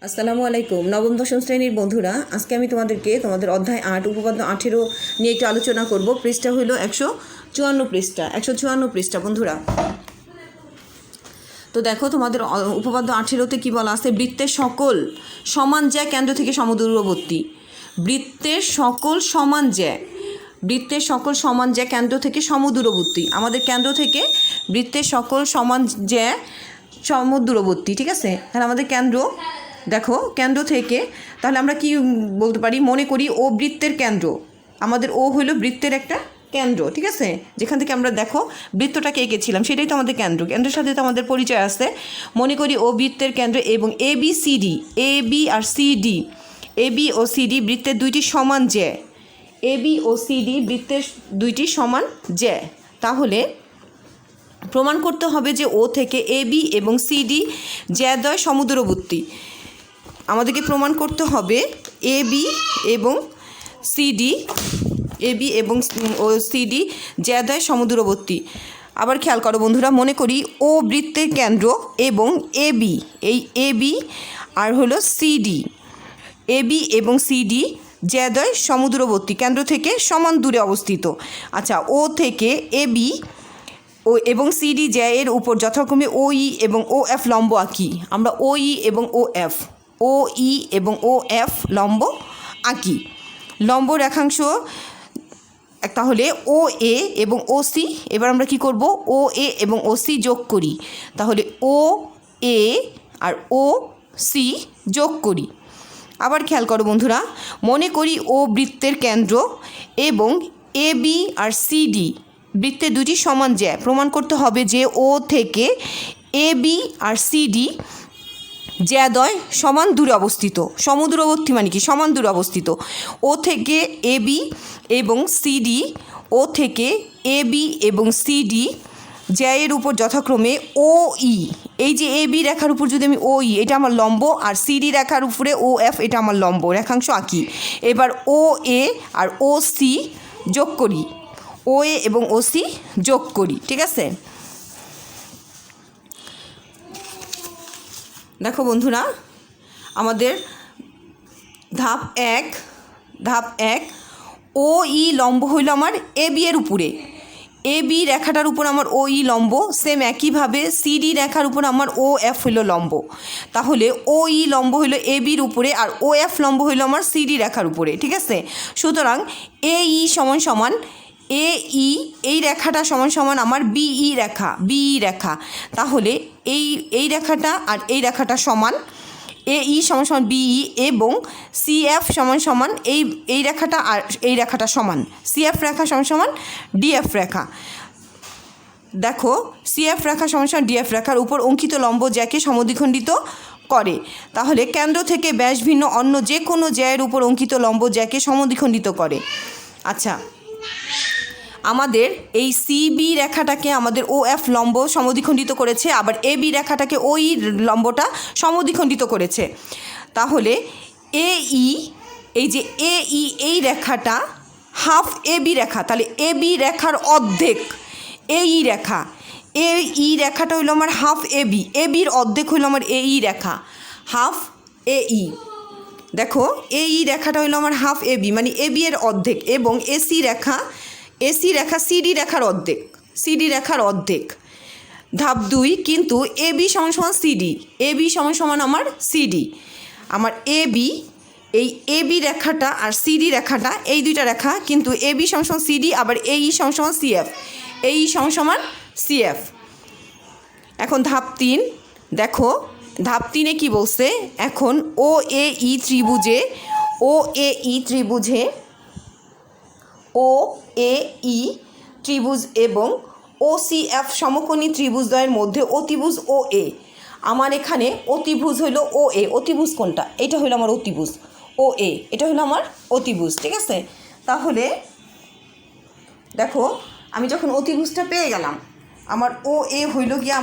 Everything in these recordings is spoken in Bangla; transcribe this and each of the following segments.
আসসালামু আলাইকুম। নবম দশম শ্রেণীর বন্ধুরা, আজকে আমি তোমাদের অধ্যায় 8 উপপাদ্য 18 নিয়ে একটু আলোচনা করব। পৃষ্ঠা হইল 154 পৃষ্ঠা বন্ধুরা। তো দেখো, তোমাদের উপপাদ্য 18তে কী বলা আছে? বৃত্তের সকল সমান জ্যা কেন্দ্র থেকে সমদূরবর্তী। বৃত্তের সকল সমান জ্যা কেন্দ্র থেকে সমদূরবর্তী। আমাদের কেন্দ্র থেকে বৃত্তের সকল সমান জ্যা সমদূরবর্তী, ঠিক আছে? তাহলে আমাদের কেন্দ্র, দেখো কেন্দ্র থেকে তাহলে আমরা কি বলতে পারি? মনে করি ও বৃত্তের কেন্দ্র। আমাদের ও হইল বৃত্তের একটা কেন্দ্র, ঠিক আছে? যেখান থেকে আমরা দেখো বৃত্তটাকে এঁকেছিলাম, সেটাই তো আমাদের কেন্দ্র। কেন্দ্রের সাথে তো আমাদের পরিচয় আছে। মনে করি ও বৃত্তের কেন্দ্র এবং A B O C D বৃত্তের দুইটি সমান জ্যা। A B O C D বৃত্তের দুইটি সমান জ্যা। তাহলে প্রমাণ করতে হবে যে ও থেকে এ বি এবং সি ডি জ্যাদ্বয় সমদূরবর্তী। আমাদেরকে প্রমাণ করতে হবে এ বি এবং সি ডি জ্যাদ্বয় সমদূরবর্তী। আবার খেয়াল করো বন্ধুরা, মনে করি ও বৃত্তের কেন্দ্র এবং এ বি, এই এ বি আর হলো সি ডি, এ বি এবং সি ডি জ্যাদ্বয় সমদূরবর্তী, কেন্দ্র থেকে সমান দূরে অবস্থিত। আচ্ছা, ও থেকে এ বি এবং সিডি জ্যা এর উপর যথাক্রমে ও ই এবং ও এফ লম্ব আঁকি। আমরা ও ই এবং ও এফ লম্ব আঁকি। লম্ব রেখাংশ তাহলে ও এ এবং ও সি। এবার আমরা কি করব? ও এ এবং ও সি যোগ করি। তাহলে ও এ আর ও সি যোগ করি। আবার খেয়াল করো বন্ধুরা, মনে করি ও বৃত্তের কেন্দ্র এবং A B R C D বৃত্তের দুটি সমান জ্যা। প্রমাণ করতে হবে যে ও থেকে A B R C D জ্যাদ্বয় সমান দূরে অবস্থিত। সমদূরবর্তী মানে কি? সমান দূরে অবস্থিত। ও থেকে এ বি এবং সি ডি, ও থেকে এ বি এবং সি ডি জ্যা এর উপর যথাক্রমে ও ই, এই যে এ বি রেখার উপর যদি আমি ও ই, এটা আমার লম্ব, আর সি ডি রেখার উপরে ও এফ, এটা আমার লম্ব রেখাংশ আঁকি। এবার ও এ আর ও সি যোগ করি, ও এ এবং ও সি যোগ করি, ঠিক আছে? দেখো বন্ধুরা, আমাদের ধাপ এক ও ই লম্ব হইল আমার এ বি এর উপরে। এ বি রেখাটার উপর আমার ও ই লম্ব। সেম একইভাবে সি ডি রেখার উপর আমার ও এফ হইল লম্ব। তাহলে ও ই লম্ব হইল এ বির উপরে আর ও এফ লম্ব হইল আমার সি ডি রেখার উপরে, ঠিক আছে? সুতরাং এ ই সমান এ ই, এই রেখাটা সমান আমার বিই রেখা। তাহলে এই রেখাটা আর এই রেখাটা সমান। এ ই সমান বিই এবং সি এফ সমান এই রেখাটা আর এই রেখাটা সমান। সি এফ রেখা সমান ডিএফ রেখা। দেখো, সি এফ রেখা সমান ডিএফ রেখার উপর অঙ্কিত লম্ব জ্যাকে সমদ্বিখণ্ডিত করে। তাহলে কেন্দ্র থেকে ব্যাস ভিন্ন অন্য যে কোনো জ্যায়ের উপর অঙ্কিত লম্ব জ্যাকে সমদ্বিখণ্ডিত করে। আচ্ছা, আমাদের এই সিবি রেখাটাকে আমাদের ও এফ লম্ব সমদ্বিখণ্ডিত করেছে, আবার এ বি রেখাটাকে ও ই লম্বটা সমদ্বিখণ্ডিত করেছে। তাহলে এ ই, এই যে এ ই, এই রেখাটা হাফ এ বি রেখা। তাহলে এ বি রেখার অর্ধেক এ ই রেখা। এ ই রেখাটা হইল আমার হাফ এ বি, এ বির অর্ধেক হইল আমার এ ই রেখা, হাফ এ ই। দেখো, এ ই রেখাটা হইল আমার হাফ এ বি মানে এ বি এর অর্ধেক, এবং এসি রেখা সিডি রেখার অর্ধেক। ধাপ 2, কিন্তু এ বি সমান সিডি, এ বি সমান আমার সিডি। আমার এ বি, এই এ বি রেখাটা আর সিডি রেখাটা এই দুইটা রেখা, কিন্তু এ বি সমান সিডি, আবার এ ই সমান সিএফ, এ ই সমান সিএফ। এখন ধাপ 3 দেখো, ধাপ 3-এ কী বলছে? এখন ও এ ই ত্রিভুজে ও এ ই ত্রিভুজ এবং ও সি এফ সমকোণী ত্রিভুজদ্বয়ের মধ্যে অতিভুজ ও এ। আমার এখানে অতিভুজ হইল ও এ। অতিভুজ কোনটা? এটা হইল আমার অতিভুজ ও এ, এটা হইল আমার অতিভুজ, ঠিক আছে? তাহলে দেখো, আমি যখন অতিভুজটা পেয়ে গেলাম, আমার ও এ হইল গিয়ে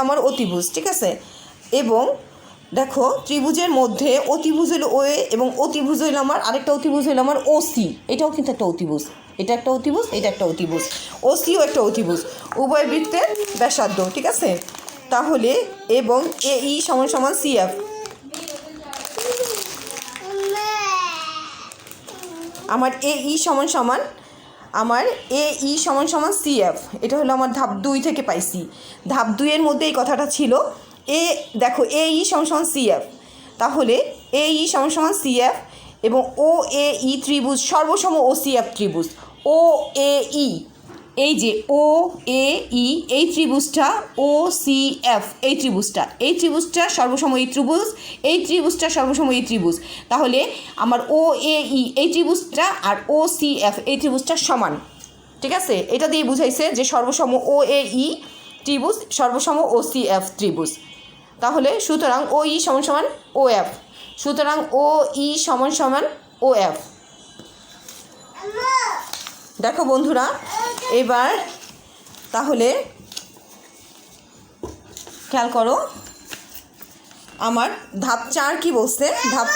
আমার অতিভুজ, ঠিক আছে? এবং দেখো, ত্রিভুজের মধ্যে অতিভুজ হইল ও এ এবং অতিভুজ হইল আমার আরেকটা অতিভুজ হইল আমার ও সি। এটাও কিন্তু একটা অতিভুজ, এটা একটা অতিভুজ, এটা একটা অতিভুজ, ও সিও একটা অতিভুজ, উভয় বৃত্তের ব্যাসার্ধ, ঠিক আছে? তাহলে এবং এ ই সমান সমান CF। আমার এ ই সমান সমান CF। এটা হলো আমার ধাপ 2 থেকে পাইছি। ধাপ 2 এর মধ্যে এই কথাটা ছিল। দেখো এ ই সমান সমান CF, তাহলে এ ই সমান সমান CF এবং ও এ ই ত্রিভুজ সর্বসম ও CF ত্রিভুজ। ও এ ই, এই যে ও এ ই এই ত্রিভুজটা, ও CF এই ত্রিভুজটা সর্বসম এই ত্রিভুজ, এই ত্রিভুজটা সর্বসম এই ত্রিভুজ। তাহলে আমার ও এ ই এই ত্রিভুজটা আর ও CF এই ত্রিভুজটা সমান। ঠিক আছে, এটা দিয়ে বুঝাইছে যে সর্বসম ও এ ই ত্রিভুজ সর্বসম ও CF ত্রিভুজ। তাহলে সুতরাং ও ই সমান সমান OF, সুতরাং ও ই সমান সমান OF। দেখো বন্ধুরা, এবার তাহলে খেয়াল করো আমার ধাপ 4 কি বলছে। ধাপ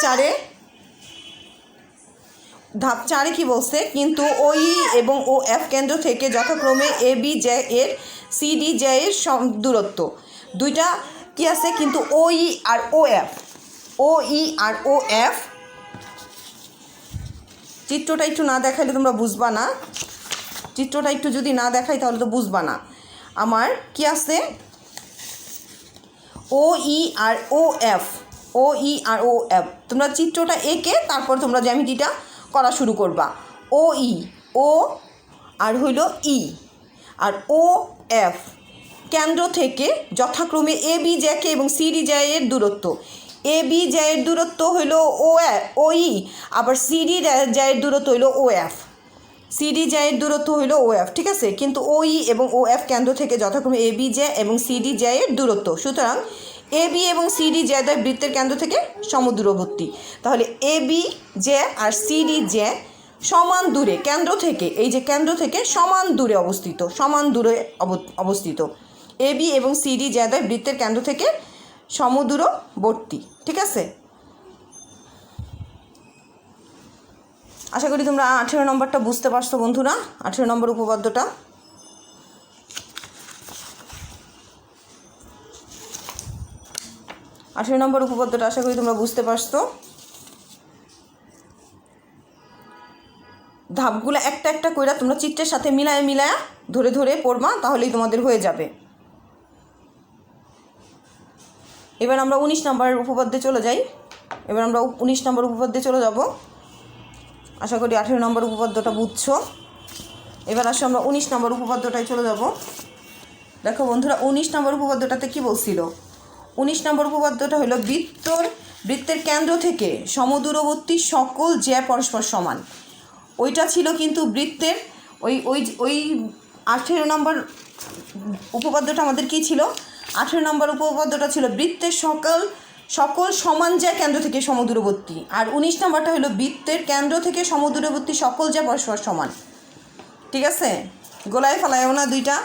4-এ কি বলছে, কিন্তু ওই এবং OF কেন্দ্র থেকে যথাক্রমে AB জে এর CD জে এর দূরত্ব দুইটা কি আছে, কিন্তু OE আর OF চিত্রটা একটু না দেখাইলে তোমরা বুঝবা না। চিত্রটা একটু যদি না দেখাই তাহলে তো বুঝবা না। আমার কি আছে, OE আর OF। তোমরা চিত্রটা এঁকে তারপর তোমরা জ্যামিতিটা করা শুরু করবা। OE ও আর হইল ই আর OF কেন্দ্র থেকে যথাক্রমে AB জ্যাকে এবং CD জ্যায়ের দূরত্ব। AB জ্যায়ের দূরত্ব হইল OE, আবার CD জ্যায়ের দূরত্ব হইল OF। ঠিক আছে, কিন্তু OE এবং OF কেন্দ্র থেকে যথাক্রমে AB জ্যা এবং CD জ্যায়ের দূরত্ব। সুতরাং AB এবং CD জ্যাদ্বয় বৃত্তের কেন্দ্র থেকে সমদূরবর্তী। তাহলে AB জ্যা আর CD জ্যা সমান দূরে কেন্দ্র থেকে, এই যে কেন্দ্র থেকে সমান দূরে অবস্থিত। AB এবং CD জ্যাদ্বয় বৃত্তের কেন্দ্র থেকে সমদূরবর্তী। ঠিক আছে, আশা করি তোমরা 18 নম্বরটা বুঝতে পারছো বন্ধুরা। 18 নম্বর উপপাদ্যটা আশা করি তোমরা বুঝতে পারছো। ধাপগুলো একটা একটা কইরা তোমরা চিত্রের সাথে মিলায়া ধরে ধরে পড়বা, তাহলেই তোমাদের হয়ে যাবে। এবার আমরা 19 নম্বরের উপপাদ্যে চলে যাই। যাব। আশা করি 18 নম্বর উপপাদ্যটা বুঝছো। এবার আসো আমরা 19 নম্বর উপপাদ্যটায় চলে যাব। দেখো বন্ধুরা, 19 নম্বর উপপাদ্যটাতে কি বলছিল। 19 নম্বর উপপাদ্যটা হলো বৃত্তের কেন্দ্র থেকে সমদূরবর্তী সকল জ্যা পরস্পর সমান। ওইটা ছিল কিন্তু বৃত্তের ওই 18 নম্বর উপপাদ্যটা আমাদের কি ছিল, 18 নম্বর উপপাদ্যটা ছিল বৃত্তের সকল সমান জ্যা কেন্দ্র থেকে সমদূরবর্তী, আর 19 নম্বরটা হলো বৃত্তের কেন্দ্র থেকে সমদূরবর্তী সকল জ্যা পরস্পর সমান। ঠিক আছে, গোলায় ফেলায়ও না, দুইটা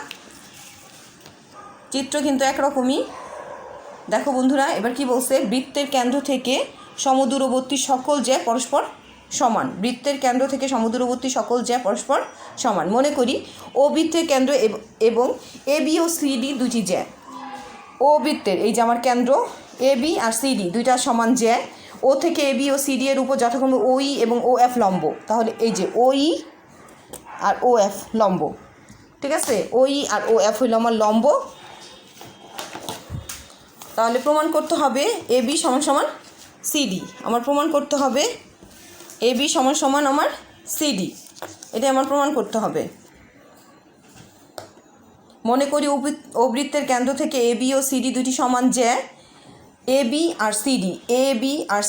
চিত্র কিন্তু একরকমই। দেখো বন্ধুরা, এবার কি বলছে, বৃত্তের কেন্দ্র থেকে সমদূরবর্তী সকল জ্যা পরস্পর সমান। বৃত্তের কেন্দ্র থেকে সমদূরবর্তী সকল জ্যা পরস্পর সমান। মনে করি ও বৃত্তের কেন্দ্র এবং AB ও CD দুটি জ্যা। ও বৃত্তের এই যে আমার কেন্দ্র AB আর CD দুইটা সমান জ্যা। ও থেকে AB ও CD এর উপর যথাক্রমে OE এবং OF লম্ব। তাহলে এই যে OE আর OF লম্ব। ঠিক আছে, OE আর OF হইল আমার লম্ব। তাহলে প্রমাণ করতে হবে AB সমান সমান CD। আমার প্রমাণ করতে হবে AB সমান সমান আমার CD। এটা আমার প্রমাণ করতে হবে। মনে করি ও বৃত্তের কেন্দ্র থেকে AB ও CD দুইটি সমান জ্যা। AB আর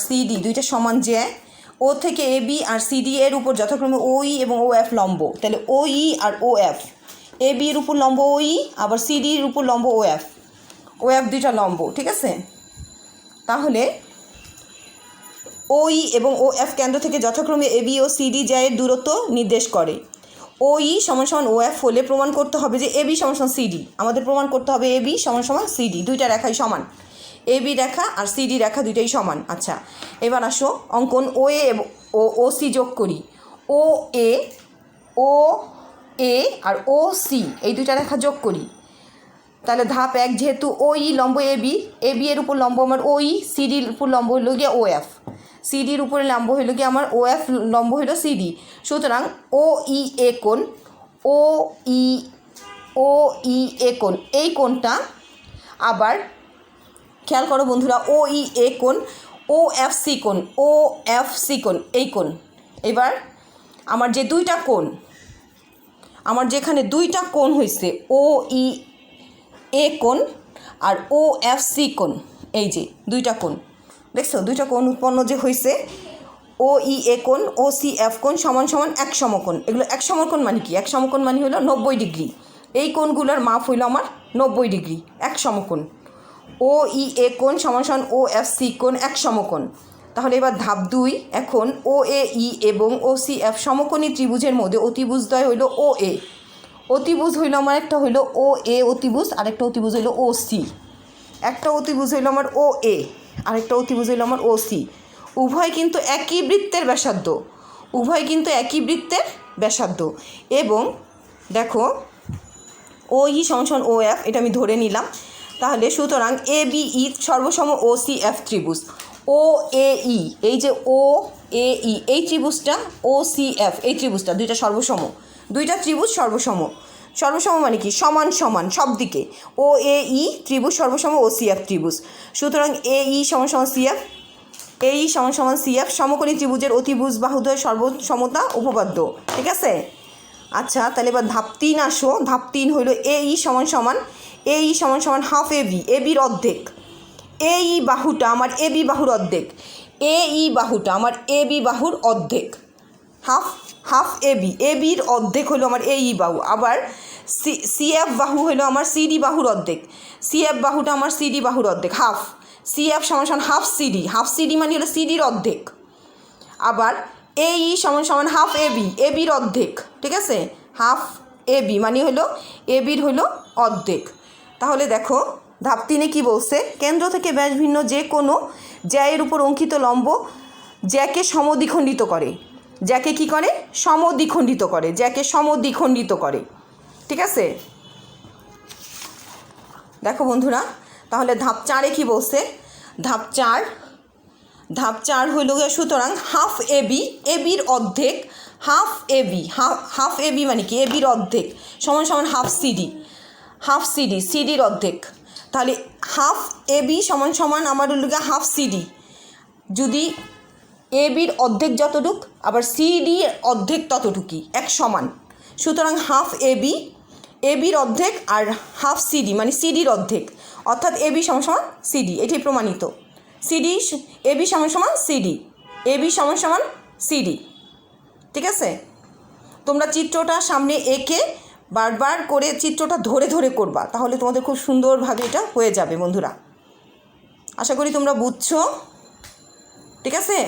CD দুইটা সমান জ্যা। ও থেকে AB আর CD এর উপর যথাক্রমে OE এবং OF লম্ব। তাহলে OE আর OF, AB এর উপর লম্ব OE, আবার CD এর উপর লম্ব OF দুইটা লম্ব। ঠিক আছে, তাহলে OE এবং OF কেন্দ্র থেকে যথাক্রমে AB ও CD জ্যায়ের দূরত্ব নির্দেশ করে। OE সমান সমান OF হলে প্রমাণ করতে হবে যে AB সমান সমান CD। আমাদের প্রমাণ করতে হবে AB সমান সমান CD, দুইটা রেখাই সমান। AB রেখা আর CD রেখা দুইটাই সমান। আচ্ছা, এবার আসো অঙ্কন OA ও OC যোগ করি। OA আর OC এই দুইটা রেখা যোগ করি। তাহলে ধাপ 1 যেহেতু ও ই লম্ব এ বি এর উপর লম্ব আমার ও ই, সিডির উপর লম্ব হইল গিয়ে ও এফ, সিডির উপরে লম্ব হইল গিয়ে আমার ও এফ, লম্ব হইল সিডি। সুতরাং ও ই এ কোণ, ও ই এ কোণ, এই কোণটা আবার খেয়াল করো বন্ধুরা, ও ই এ কোণ, ও এফ সি কোণ, ও এফ সি কোণ, এই কোণ। এবার আমার যে দুইটা কোণ, আমার যেখানে দুইটা কোণ হয়েছে ও ই এ কোণ আর ও এফ সি কোণ, এই যে দুইটা কোণ দেখছো, দুইটা কোণ উৎপন্ন যে হয়েছে, ও ই এ কোণ, ও সি এফ কোণ সমান সমান এক সমকোণ। এগুলো এক সমকোণ মানে কি? এক সমকোণ মানে হলো 90 ডিগ্রি। এই কোণগুলোর মাপ হইল আমার 90 ডিগ্রি, এক সমকোণ। ও ই এ কোণ সমান সমান ও এফ সি কোণ এক সমকোণ। তাহলে এবার ধাপ 2, এখন ও এ ই এবং ও সি এফ সমকোণী ত্রিভুজের মধ্যে অতিভুজদ্বয় হইল ও এ। অতিভুজ হইল আমার একটা হইল ও এ অতিভুজ, আরেকটা অতিভুজ হইল ও সি। একটা অতিভুজ হইল আমার ও এ, আরেকটা অতিভুজ হইল আমার ও সি। উভয় কিন্তু একই বৃত্তের ব্যাসার্ধ, উভয় কিন্তু একই বৃত্তের ব্যাসার্ধ। এবং দেখো ও ই সমান ও এফ, এটা আমি ধরে নিলাম। তাহলে সুতরাং A B E সর্বসম O C F ত্রিভুজ। ও এ ই, এই যে ও এ ই এই ত্রিভুজটা, ও সি এফ এই ত্রিভুজটা, দুইটা সর্বসম, দুইটা ত্রিভুজ সর্বসম। সর্বসম মানে কি? সমান সমান সব দিকে। ও এ ই ত্রিভুজ সর্বসম ও সি এফ ত্রিভুজ। সুতরাং এ ই সমান সমান সি এফ, এ ই সমান সমান সি এফ সমকোণী ত্রিভুজের অতিভুজ বাহুদ্বয় সর্বসমতা উপপাদ্য। ঠিক আছে? আচ্ছা, তাহলে এবার ধাপ 3 আসো। ধাপ 3 হইল এ ই সমান সমান, এ ই সমান সমান হাফ এ বি, এ বির অর্ধেক। এ ই বাহুটা আমার এ বি বাহুর অর্ধেক, এ ই বাহুটা আমার এ বি বাহুর অর্ধেক। হাফ এ বি, এ বির অর্ধেক হলো আমার এ ই বাহু। আবার সি এফ বাহু হলো আমার সিডি বাহুর অর্ধেক, সি এফ বাহুটা আমার সিডি বাহুর অর্ধেক। হাফ সি এফ সমান সমান হাফ সিডি, হাফ সিডি মানে হলো সিডির অর্ধেক। আবার এ ই সমান সমান হাফ এ বি, এ বির অর্ধেক। ঠিক আছে? হাফ এ বি মানে হলো এ বির হলো অর্ধেক। তাহলে দেখো ধাপ 3 কি বলছে? কেন্দ্র থেকে ব্যাস ভিন্ন যে কোনো জ্যায়ের উপর অঙ্কিত লম্ব জ্যাকে সমদ্বিখণ্ডিত করে, জ্যাকে কি করে? সমদ্বিখণ্ডিত করে, জ্যাকে সমদ্বিখণ্ডিত করে। ঠিক আছে? দেখো বন্ধুরা, তাহলে ধাপ 4 কি বলছে? ধাপ 4 হইল গিয়ে সুতরাং হাফ এ বি, এ বির অর্ধেক, half A B, half A B মানে কি? এ বির অর্ধেক সমান সমান হাফ সিডি, হাফ সিডি, সিডির অর্ধেক। তাহলে হাফ এ বি সমান সমান আমার হইল গিয়ে হাফ সিডি। যদি এ বির অর্ধেক যতটুক, আবার সিডি অর্ধেক ততটুকুই, এক সমান। সুতরাং হাফ এ বি, এ বির অর্ধেক আর হাফ সিডি মানে সিডির অর্ধেক, অর্থাৎ এ বি সমান সমান সিডি। এটাই প্রমাণিত। সিডি, এ বি সমান সমান সিডি, এ বি সমান সমান সিডি। ঠিক আছে? তোমরা চিত্রটা সামনে এঁকে বারবার করে চিত্রটা ধরে ধরে করবা, তাহলে তোমাদের খুব সুন্দরভাবে এটা হয়ে যাবে বন্ধুরা। আশা করি তোমরা বুঝছো। ঠিক আছে?